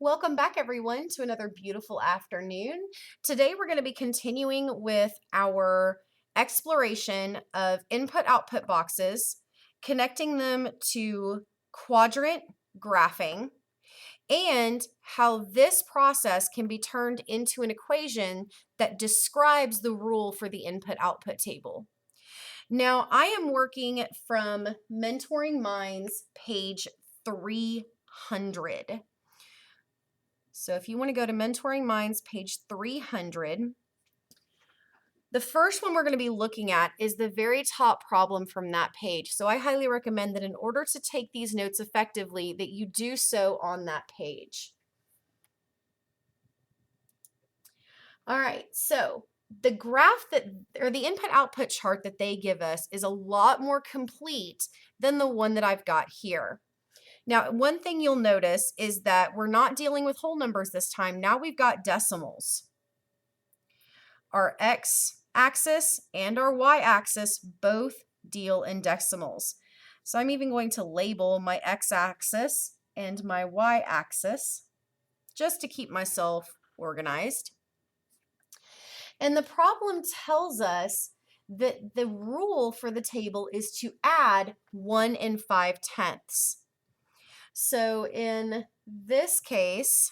Welcome back, everyone, to another beautiful afternoon. Today, we're going to be continuing with our exploration of input-output boxes, connecting them to quadrant graphing, and how this process can be turned into an equation that describes the rule for the input-output table. Now, I am working from Mentoring Minds, page 300. So if you want to go to Mentoring Minds, page 300, the first one we're going to be looking at is the very top problem from that page. So I highly recommend that in order to take these notes effectively, that you do so on that page. All right, so the graph or the input-output chart that they give us is a lot more complete than the one that I've got here. Now, one thing you'll notice is that we're not dealing with whole numbers this time. Now we've got decimals. Our x-axis and our y-axis both deal in decimals. So I'm even going to label my x-axis and my y-axis just to keep myself organized. And the problem tells us that the rule for the table is to add 1 5/10. So in this case,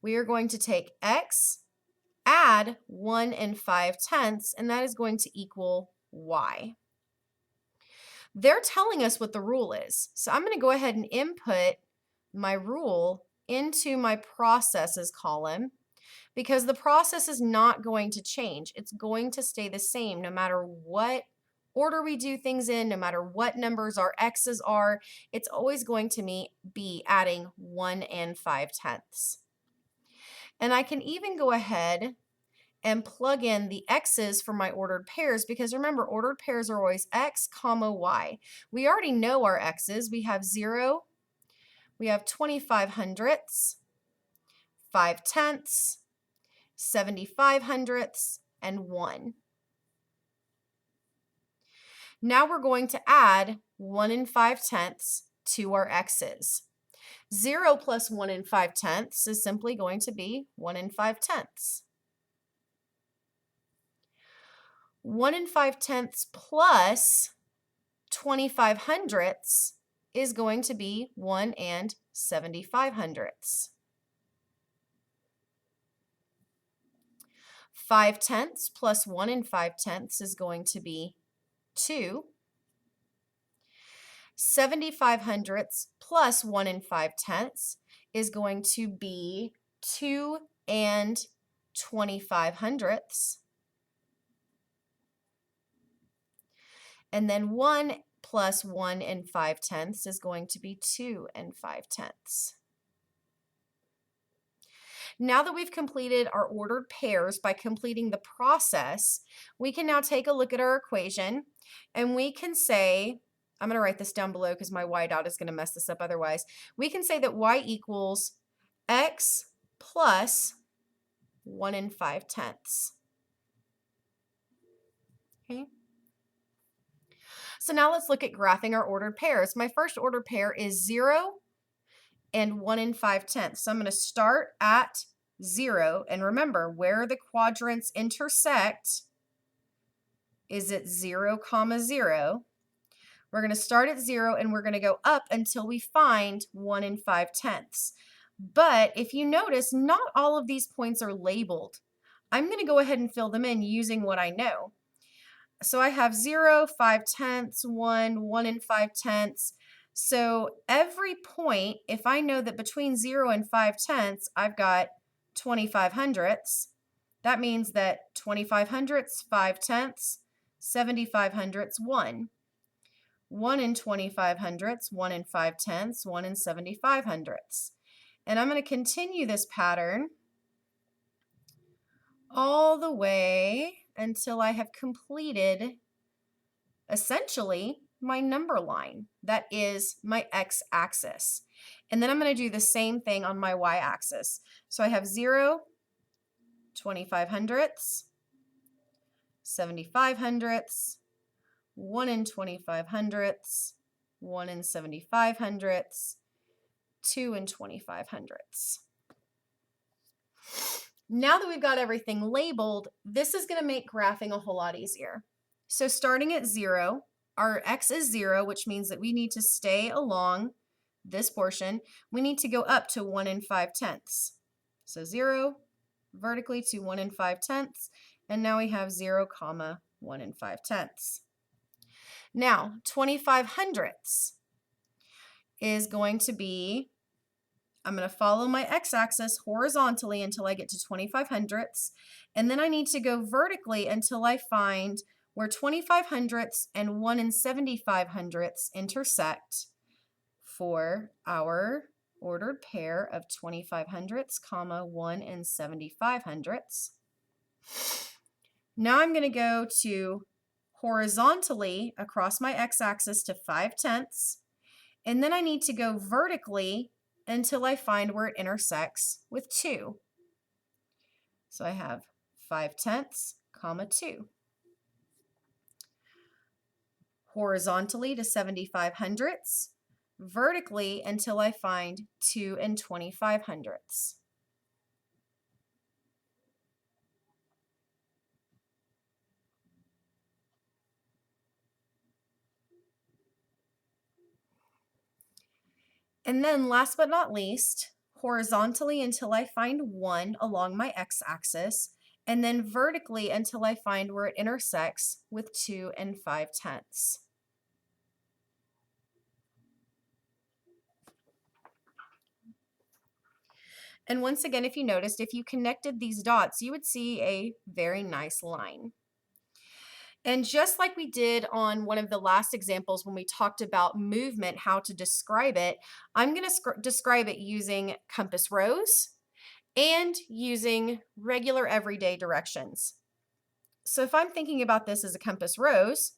we are going to take x, add 1 5/10, and that is going to equal y. They're telling us what the rule is. So I'm going to go ahead and input my rule into my processes column because the process is not going to change. It's going to stay the same no matter what order we do things in, no matter what numbers our x's are. It's always going to be adding 1 5/10. And I can even go ahead and plug in the x's for my ordered pairs because remember, ordered pairs are always x comma y. We already know our x's. We have 0, we have 25 hundredths, 5/10, 75 hundredths, and 1. Now we're going to add 1 5/10 to our x's. 0 plus 1 5/10 is simply going to be 1 5/10. 1 5/10 plus 25 hundredths is going to be 1 75 hundredths. 5/10 plus 1 5/10 is going to be 2. 75 hundredths plus 1 5/10 is going to be 2 25 hundredths. And then 1 plus 1 5/10 is going to be 2 5/10. Now that we've completed our ordered pairs by completing the process, we can now take a look at our equation and we can say, I'm going to write this down below because my y dot is going to mess this up otherwise. We can say that y equals x plus 1 5/10. Okay. So now let's look at graphing our ordered pairs. My first ordered pair is 0 and 1 5/10. So I'm going to start at 0. And remember, where the quadrants intersect is at 0, 0. We're going to start at 0 and we're going to go up until we find 1 5/10. But if you notice, not all of these points are labeled. I'm going to go ahead and fill them in using what I know. So I have 0, 5/10, 1 5/10. So every point, if I know that between 0 and 5/10, I've got 25 hundredths, that means that 25 hundredths, 5/10, 75 hundredths, 1. 1 25 hundredths, 1 5/10, 1 75 hundredths. And I'm going to continue this pattern all the way until I have completed essentially my number line. That is my x-axis. And then I'm going to do the same thing on my y-axis. So I have 0, 25 hundredths, 75 hundredths, 1 25 hundredths, 1 75 hundredths, 2 and 25/100ths. Now that we've got everything labeled, this is going to make graphing a whole lot easier. So starting at 0, our x is 0, which means that we need to stay along this portion. We need to go up to 1 and 5/10. So 0 vertically to 1 and 5/10, and now we have 0, 1 and 5/10. Now 25/100ths is going to be, I'm going to follow my x-axis horizontally until I get to 25/100ths, and then I need to go vertically until I find where 25/100ths and 1 and 75/100ths intersect for our ordered pair of 25/100ths, 1 and 75/100ths. Now I'm going to go to horizontally across my x-axis to 5/10ths, and then I need to go vertically until I find where it intersects with 2. So I have 5/10ths, 2. Horizontally to 75/100ths, vertically until I find 2 and 25/100ths. And then last but not least, horizontally until I find 1 along my x-axis, and then vertically until I find where it intersects with 2 and 5/10ths. And once again, if you noticed, if you connected these dots, you would see a very nice line. And just like we did on one of the last examples when we talked about movement, how to describe it, I'm going to describe it using compass rose and using regular everyday directions. So if I'm thinking about this as a compass rose,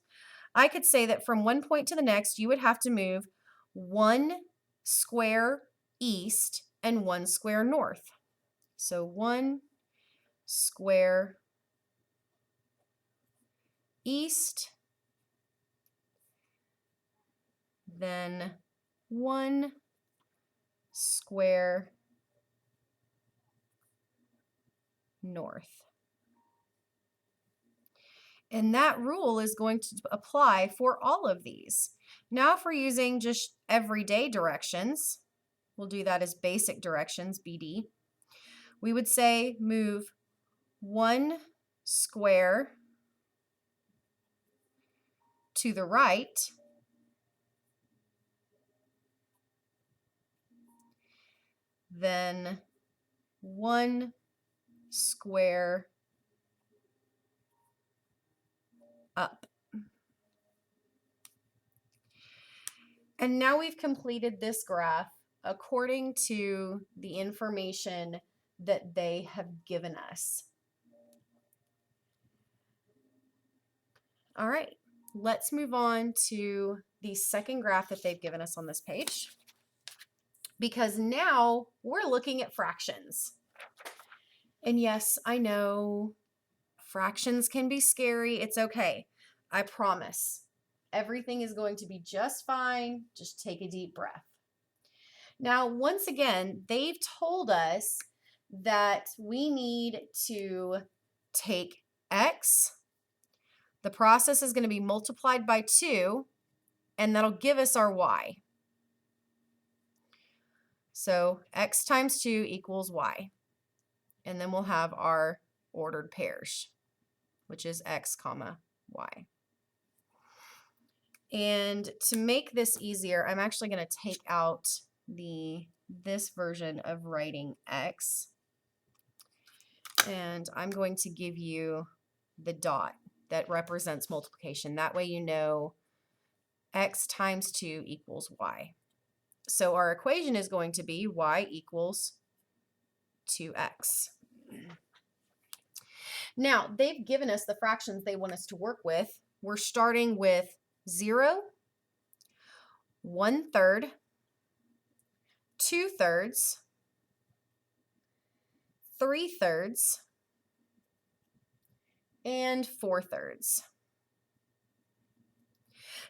I could say that from one point to the next, you would have to move 1 square east and 1 square north. So 1 square east, then 1 square north. And that rule is going to apply for all of these. Now, if we're using just everyday directions, we'll do that as basic directions, BD. We would say move 1 square to the right, then 1 square up. And now we've completed this graph according to the information that they have given us. All right, let's move on to the second graph that they've given us on this page, because now we're looking at fractions. And yes, I know fractions can be scary. It's okay. I promise. Everything is going to be just fine. Just take a deep breath. Now, once again, they've told us that we need to take x. The process is going to be multiplied by 2, and that'll give us our y. So x times 2 equals y. And then we'll have our ordered pairs, which is x, y. And to make this easier, I'm actually going to take out this version of writing x, and I'm going to give you the dot that represents multiplication. That way you know x times 2 equals y. So our equation is going to be y equals 2x. Now, they've given us the fractions they want us to work with. We're starting with 0, 1/3, 2/3, 3/3, and 4/3.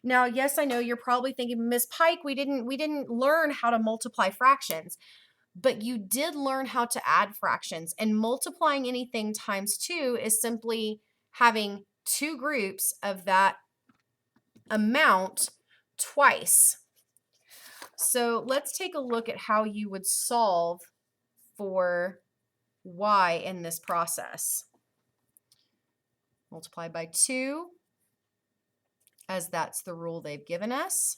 Now, yes, I know you're probably thinking, Miss Pike, we didn't learn how to multiply fractions, but you did learn how to add fractions. And multiplying anything times 2 is simply having two groups of that amount twice. So let's take a look at how you would solve for y in this process. Multiply by 2, as that's the rule they've given us.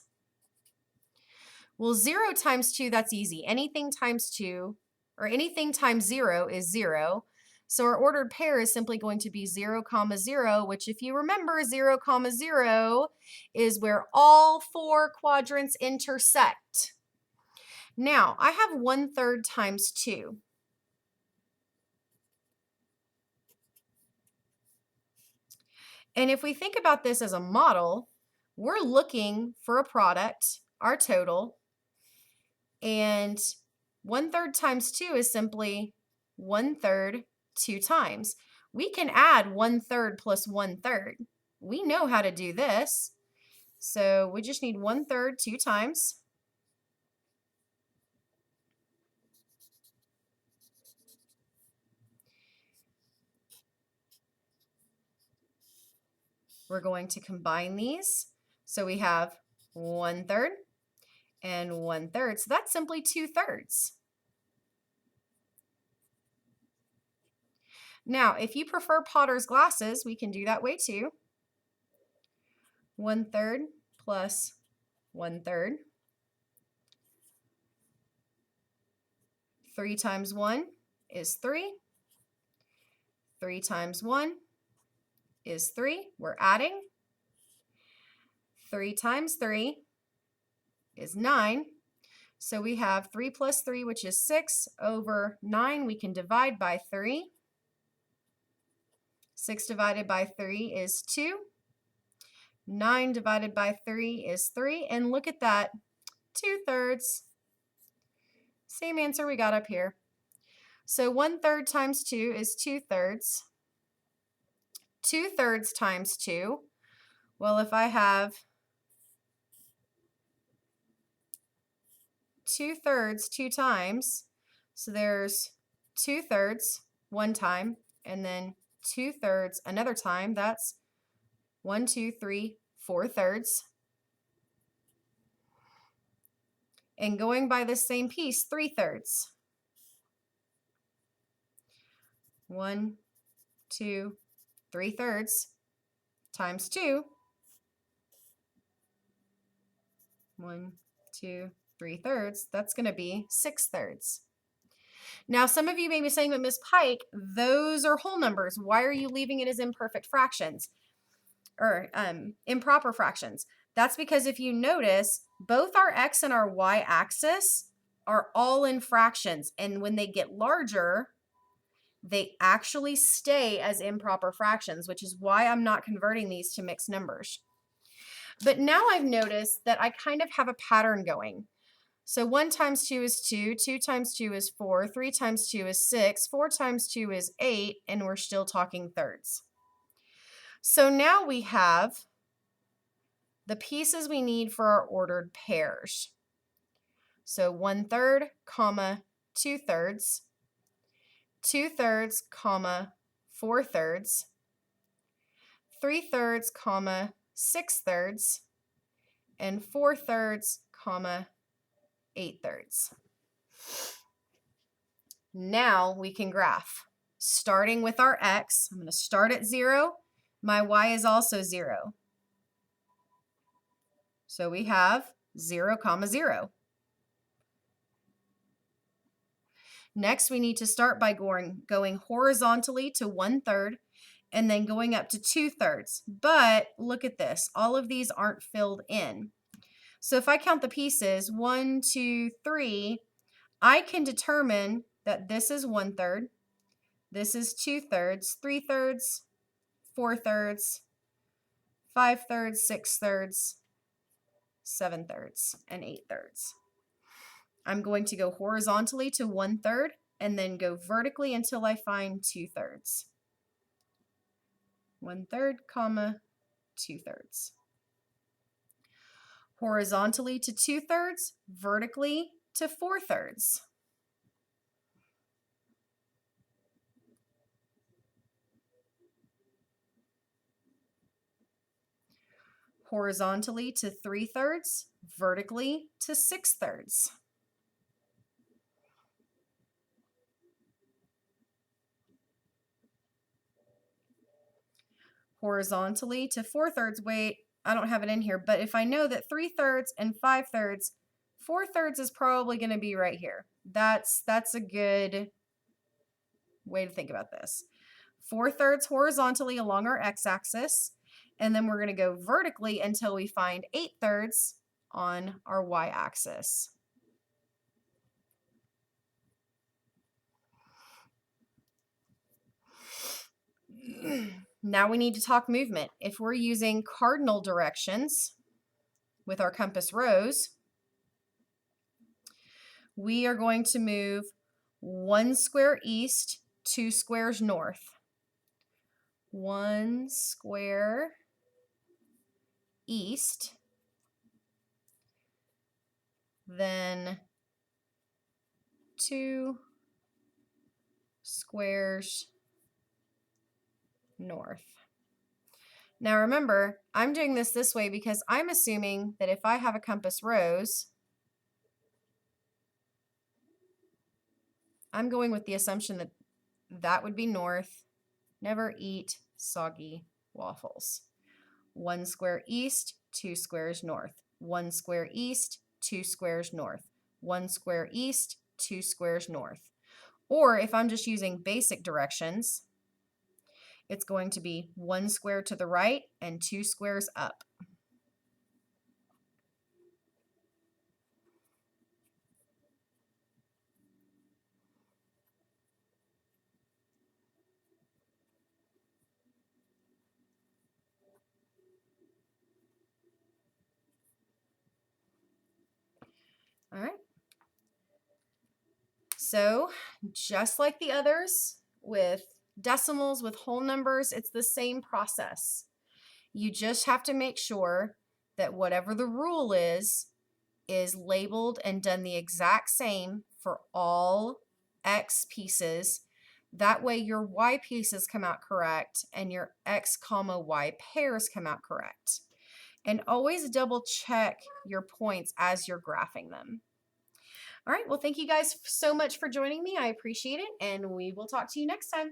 Well, 0 times 2, that's easy. Anything times 2, or anything times 0 is 0. So our ordered pair is simply going to be 0, 0, which if you remember, 0, 0 is where all four quadrants intersect. Now, I have 1/3 times 2. And if we think about this as a model, we're looking for a product, our total, and 1/3 times 2 is simply 1/3 2 times. We can add 1/3 plus 1/3. We know how to do this. So we just need 1/3 2 times. We're going to combine these. So we have 1/3 and 1/3. So that's simply 2/3. Now, if you prefer Potter's glasses, we can do that way too. 1/3 plus 1/3. 3 times 1 is 3. 3 times 1 is 3. We're adding. 3 times 3 is 9. So we have 3 plus 3, which is 6, over 9. We can divide by 3. 6 divided by 3 is 2. 9 divided by 3 is 3. And look at that, 2/3. Same answer we got up here. So 1/3 times 2 is 2/3. 2/3 times 2. Well, if I have 2/3 2 times, so there's 2/3 one time, and then 2/3 another time. That's 1, 2, 3, 4/3. And going by the same piece, 3/3. 1, 2, 3/3 times 2. 1, 2, 3/3. That's going to be 6/3. Now, some of you may be saying, but Miss Pike, those are whole numbers. Why are you leaving it as imperfect fractions or improper fractions? That's because if you notice, both our x and our y axis are all in fractions. And when they get larger, they actually stay as improper fractions, which is why I'm not converting these to mixed numbers. But now I've noticed that I kind of have a pattern going. So 1 times 2 is 2, 2 times 2 is 4, 3 times 2 is 6, 4 times 2 is 8, and we're still talking thirds. So now we have the pieces we need for our ordered pairs. So 1/3, 2/3, 2/3, 4/3, 3/3, 6/3, and 4/3, 8/3. Now we can graph. Starting with our x, I'm going to start at 0. My y is also 0. So we have 0, 0. Next, we need to start by going horizontally to 1/3 and then going up to 2/3. But look at this. All of these aren't filled in. So if I count the pieces, 1, 2, 3, I can determine that this is 1/3, this is 2/3, 3/3, 4/3, 5/3, 6/3, 7/3, and 8/3. I'm going to go horizontally to 1/3 and then go vertically until I find 2/3. 1/3, 2/3. horizontally to 2/3, vertically to 4/3. Horizontally to 3/3, vertically to 6/3. Horizontally to 4/3. Wait, I don't have it in here, but if I know that 3/3 and 5/3, 4/3 is probably going to be right here. That's a good way to think about this. 4/3 horizontally along our x-axis, and then we're going to go vertically until we find 8/3 on our y-axis. Now we need to talk movement. If we're using cardinal directions with our compass rose, we are going to move 1 square east, 2 squares north. 1 square east, then 2 squares north. Now remember, I'm doing this way because I'm assuming that if I have a compass rose, I'm going with the assumption that that would be north. Never eat soggy waffles. 1 square east, 2 squares north. 1 square east, 2 squares north. 1 square east, 2 squares north. Or if I'm just using basic directions, it's going to be 1 square to the right and 2 squares up. All right. So just like the others with decimals, with whole numbers, it's the same process. You just have to make sure that whatever the rule is labeled and done the exact same for all X pieces. That way your Y pieces come out correct and your X comma Y pairs come out correct. And always double check your points as you're graphing them. All right, well, thank you guys so much for joining me. I appreciate it, and we will talk to you next time.